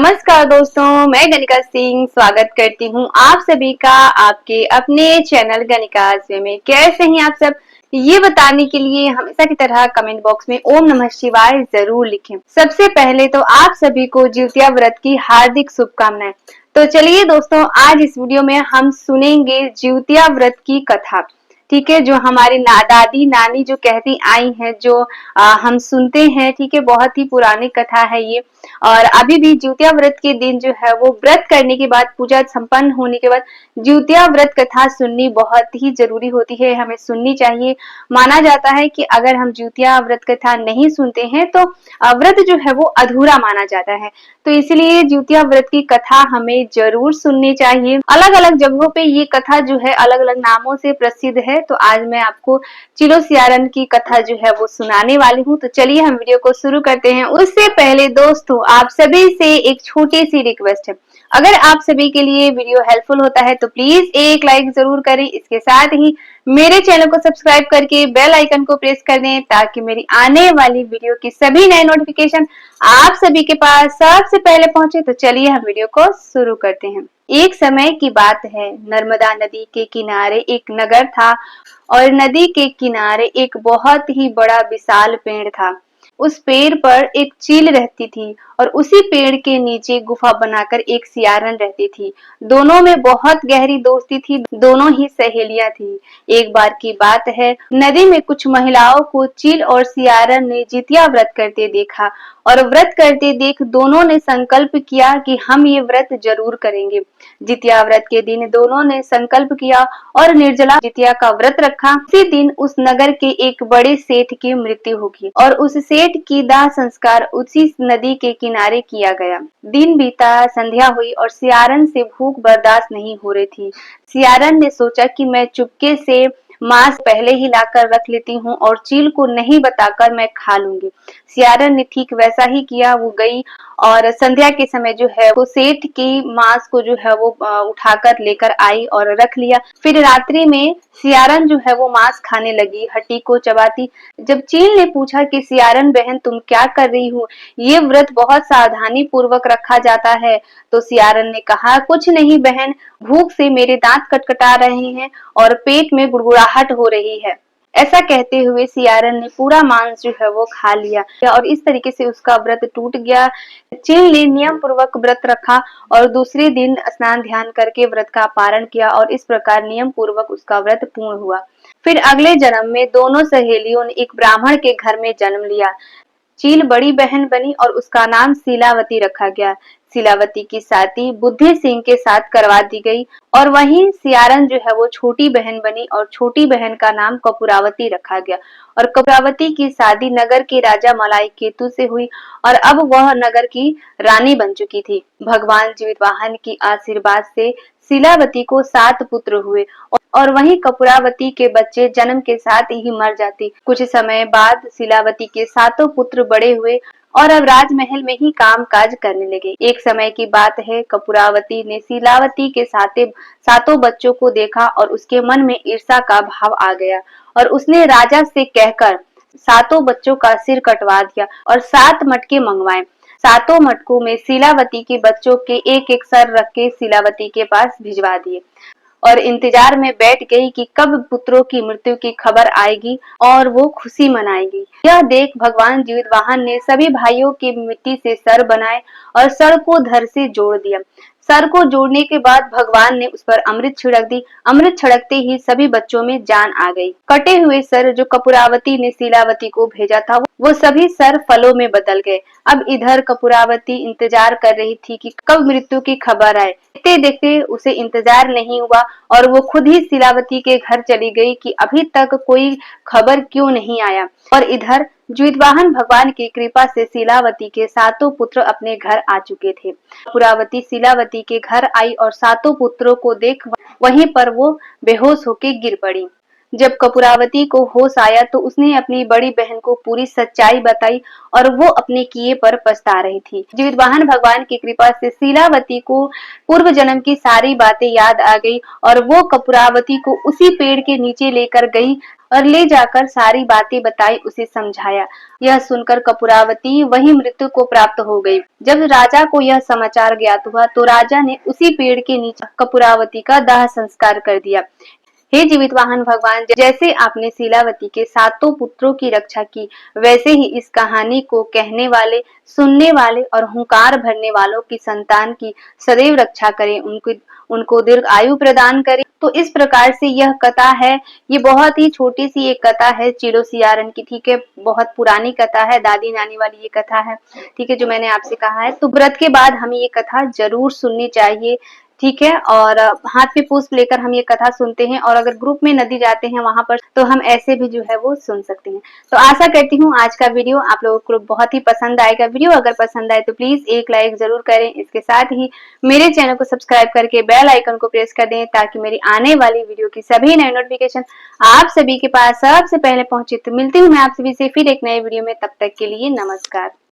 नमस्कार दोस्तों, मैं गणिका सिंह स्वागत करती हूँ आप सभी का आपके अपने चैनल गणिका में। कैसे हैं आप सब, ये बताने के लिए हमेशा की तरह कमेंट बॉक्स में ओम नमः शिवाय जरूर लिखें। सबसे पहले तो आप सभी को जिउतिया व्रत की हार्दिक शुभकामनाएं। तो चलिए दोस्तों, आज इस वीडियो में हम सुनेंगे जिउतिया व्रत की कथा। ठीक है, जो हमारी दादी नानी जो कहती आई हैं, जो हम सुनते हैं। ठीक है, बहुत ही पुरानी कथा है ये। और अभी भी जिउतिया व्रत के दिन जो है वो व्रत करने के बाद, पूजा संपन्न होने के बाद जिउतिया व्रत कथा सुननी बहुत ही जरूरी होती है, हमें सुननी चाहिए। माना जाता है कि अगर हम जिउतिया व्रत कथा नहीं सुनते हैं तो व्रत जो है वो अधूरा माना जाता है। तो इसलिए जिउतिया व्रत की कथा हमें जरूर सुननी चाहिए। अलग अलग जगहों पे ये कथा जो है अलग अलग नामों से प्रसिद्ध है। तो आज मैं आपको चिलो सियारन की कथा जो है वो सुनाने वाली हूँ। तो चलिए हम वीडियो को शुरू करते हैं। उससे पहले दोस्तों, आप सभी से एक छोटी सी रिक्वेस्ट है। अगर आप सभी के लिए वीडियो हेल्पफुल होता है तो प्लीज एक लाइक जरूर करें। इसके साथ ही मेरे चैनल को सब्सक्राइब करके बेल आइकन को प्रेस कर दें, ताकि मेरी आने वाली वीडियो की सभी नए नोटिफिकेशन आप सभी के पास सबसे पहले पहुंचे। तो चलिए हम वीडियो को शुरू करते हैं। एक समय की बात है, नर्मदा नदी के किनारे एक नगर था और नदी के किनारे एक बहुत ही बड़ा विशाल पेड़ था। उस पेड़ पर एक चील रहती थी और उसी पेड़ के नीचे गुफा बनाकर एक सियारन रहती थी। दोनों में बहुत गहरी दोस्ती थी, दोनों ही सहेलियां थी। एक बार की बात है, नदी में कुछ महिलाओं को चील और सियारन ने जितिया व्रत करते देखा और व्रत करते देख दोनों ने संकल्प किया कि हम ये व्रत जरूर करेंगे। जितिया व्रत के दिन दोनों ने संकल्प किया और निर्जला जितिया का व्रत रखा। उसी दिन उस नगर के एक बड़े सेठ की मृत्यु होगी और उस सेठ की दाह संस्कार उसी नदी के किनारे किया गया। दिन बीता, संध्या हुई और सियारन से भूख बर्दाश्त नहीं हो रही थी। सियारन ने सोचा कि मैं चुपके से मांस पहले ही लाकर रख लेती हूँ और चील को नहीं बताकर मैं खा लूंगी। सियारन ने ठीक वैसा ही किया। वो गई और संध्या के समय जो है वो सेठ की मांस को जो है वो उठाकर लेकर आई और रख लिया। फिर रात्रि में सियारन जो है वो मांस खाने लगी, हड्डी को चबाती। जब चील ने पूछा कि सियारन बहन तुम क्या कर रही हो, ये व्रत बहुत सावधानी पूर्वक रखा जाता है। तो सियारन ने कहा, कुछ नहीं बहन, भूख से मेरे दांत कटकटा रहे हैं और पेट में गुड़गुड़ाहट हो रही है। ऐसा कहते हुए सियारन ने पूरा मांस जो है वो खा लिया और इस तरीके से उसका व्रत टूट गया। चील ने नियम पूर्वक व्रत रखा और दूसरे दिन स्नान ध्यान करके व्रत का पारण किया और इस प्रकार नियम पूर्वक उसका व्रत पूर्ण हुआ। फिर अगले जन्म में दोनों सहेलियों ने एक ब्राह्मण के घर में जन्म लिया। चील बड़ी बहन बनी और उसका नाम शीलावती रखा गया। शीलावती की शादी बुद्धि सिंह के साथ करवा दी गई और वहीं सियारन जो है वो छोटी बहन बनी और छोटी बहन का नाम कपूरावती रखा गया। और कपूरावती की शादी नगर के राजा मलाई केतु से हुई और अब वह नगर की रानी बन चुकी थी। भगवान जीवितवाहन की आशीर्वाद से शीलावती को 7 पुत्र हुए और वहीं कपूरावती के बच्चे जन्म के साथ ही मर जाते। कुछ समय बाद शीलावती के 7 पुत्र बड़े हुए और अब राजमहल में ही काम काज करने लगे। एक समय की बात है, कपूरावती ने शीलावती के 7 बच्चों को देखा और उसके मन में ईर्ष्या का भाव आ गया और उसने राजा से कहकर 7 बच्चों का सिर कटवा दिया और 7 मटके मंगवाए। 7 मटकों में शीलावती के बच्चों के एक एक सर रख के शीलावती के पास भिजवा दिए और इंतजार में बैठ गई कि कब पुत्रों की मृत्यु की खबर आएगी और वो खुशी मनाएगी। यह देख भगवान जीवितवाहन ने सभी भाइयों के मिट्टी से सर बनाए और सर को धड़ से जोड़ दिया। सर को जोड़ने के बाद भगवान ने उस पर अमृत छिड़क दी। अमृत छिड़कते ही सभी बच्चों में जान आ गई। कटे हुए सर जो कपूरावती ने शीलावती को भेजा था, वो सभी सर फलों में बदल गए। अब इधर कपूरावती इंतजार कर रही थी कि कब मृत्यु की खबर आए। देखते देखते उसे इंतजार नहीं हुआ और वो खुद ही शीलावती के घर चली गई कि अभी तक कोई खबर क्यों नहीं आया। और इधर जीवितवाहन भगवान की कृपा से शीलावती के 7 पुत्र अपने घर आ चुके थे। कपूरावती शीलावती के घर आई और 7 पुत्रों को देख वहीं पर वो बेहोश होकर गिर पड़ी। जब कपूरावती को होश आया तो उसने अपनी बड़ी बहन को पूरी सच्चाई बताई और वो अपने किए पर पछता रही थी। जीवितवाहन भगवान की कृपा से शीलावती को पूर्व जन्म की सारी बातें याद आ गई और वो कपूरावती को उसी पेड़ के नीचे लेकर गई और ले जाकर सारी बातें बताई, उसे समझाया। यह सुनकर कपूरावती वही मृत्यु को प्राप्त हो गई। जब राजा को यह समाचार ज्ञात हुआ तो राजा ने उसी पेड़ के नीचे कपूरावती का दाह संस्कार कर दिया। हे जीवितवाहन भगवान, जैसे आपने शीलावती के सातों पुत्रों की रक्षा की, वैसे ही इस कहानी को कहने वाले, सुनने वाले और हुंकार भरने वालों की संतान की सदैव रक्षा करें, उनको दीर्घ आयु प्रदान करें। तो इस प्रकार से यह कथा है। ये बहुत ही छोटी सी एक कथा है चिलो सियारन की, ठीक है। बहुत पुरानी कथा है, दादी नानी वाली ये कथा है, ठीक है, जो मैंने आपसे कहा है। तो व्रत के बाद हमें ये कथा जरूर सुननी चाहिए, ठीक है। और हाथ में पुष्प लेकर हम ये कथा सुनते हैं और अगर ग्रुप में नदी जाते हैं वहां पर तो हम ऐसे भी जो है वो सुन सकते हैं। तो आशा करती हूँ आज का वीडियो आप लोगों को बहुत ही पसंद आएगा। वीडियो अगर पसंद आए तो प्लीज एक लाइक जरूर करें। इसके साथ ही मेरे चैनल को सब्सक्राइब करके बेल आइकन को प्रेस कर दें ताकि मेरी आने वाली वीडियो की सभी नई नोटिफिकेशन आप सभी के पास सबसे पहले पहुंचे। तो मिलती हूँ मैं आप सभी से फिर एक नए वीडियो में, तब तक के लिए नमस्कार।